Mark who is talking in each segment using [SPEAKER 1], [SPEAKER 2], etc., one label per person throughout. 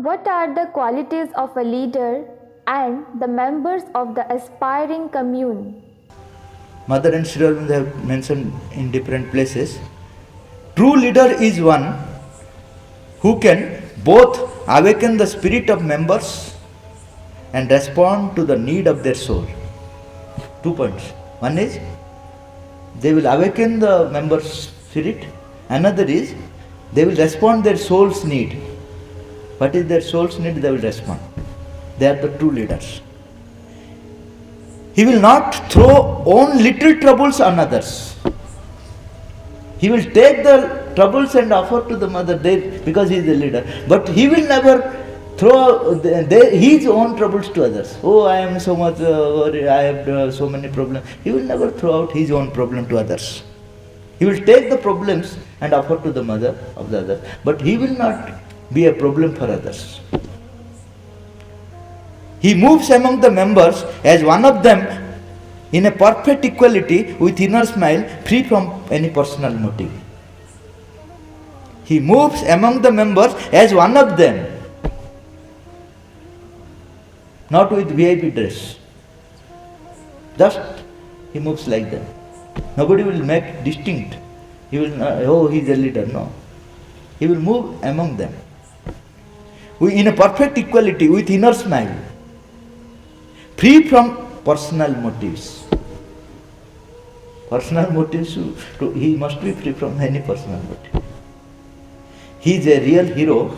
[SPEAKER 1] What are the qualities of a leader and the members of the aspiring commune?
[SPEAKER 2] Mother and Sri Aurobindo have mentioned in different places. True leader is one who can both awaken the spirit of members and respond to the need of their soul. 2 points. One is they will awaken the members' spirit. Another is they will respond their soul's need. What is their soul's need? They will respond. They are the true leaders. He will not throw own little troubles on others. He will take the troubles and offer to the mother there because he is the leader. But he will never throw his own troubles to others. Oh, I am so much worried, I have so many problems. He will never throw out his own problem to others. He will take the problems and offer to the mother of the other. But he will not be a problem for others. He moves among the members as one of them in a perfect equality with inner smile, free from any personal motive. He moves among the members as one of them, not with VIP dress. Just he moves like that. Nobody will make distinct. He will not, oh, he is a leader. No. He will move among them in a perfect equality with inner smile, free from personal motives. Personal motives, he must be free from any personal motive. He is a real hero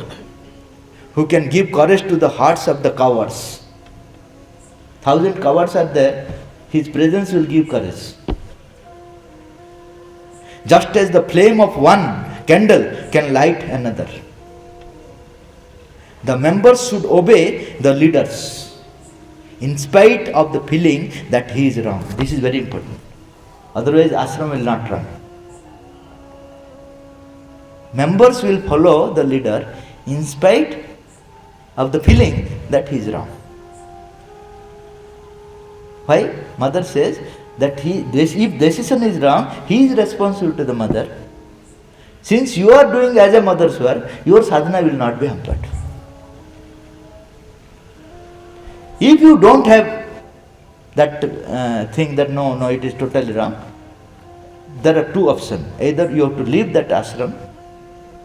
[SPEAKER 2] who can give courage to the hearts of the cowards. 1,000 cowards are there, his presence will give courage. Just as the flame of one candle can light another. The members should obey the leaders in spite of the feeling that he is wrong. This is very important. Otherwise, ashram will not run. Members will follow the leader in spite of the feeling that he is wrong. Why? Mother says that if decision is wrong, he is responsible to the mother. Since you are doing as a mother's work, your sadhana will not be hampered. If you don't have that thing that no, it is totally wrong, there are two options. Either you have to leave that ashram,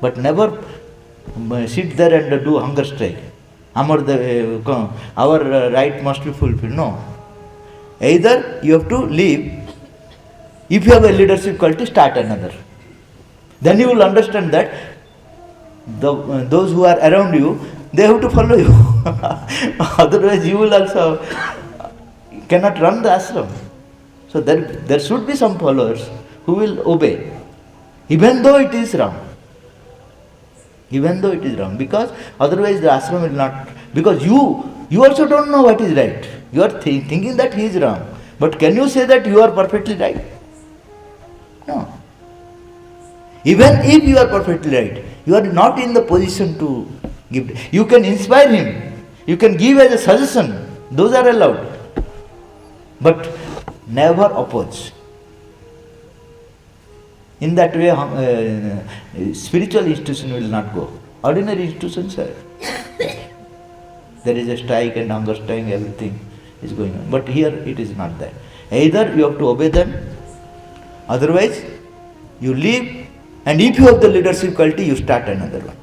[SPEAKER 2] but never sit there and do hunger strike. Our right must be fulfilled. No. Either you have to leave. If you have a leadership quality, start another. Then you will understand that those who are around you, they have to follow you. Otherwise, you will also cannot run the ashram. So there should be some followers who will obey, even though it is wrong. Even though it is wrong, because otherwise the ashram will not. Because you also don't know what is right. You are thinking that he is wrong. But can you say that you are perfectly right? No. Even if you are perfectly right, you are not in the position to give. You can inspire him. You can give as a suggestion. Those are allowed. But never oppose. In that way, spiritual institution will not go. Ordinary institutions are. There is a strike and hunger strike, everything is going on. But here it is not that. Either you have to obey them, otherwise you leave, and if you have the leadership quality, you start another one.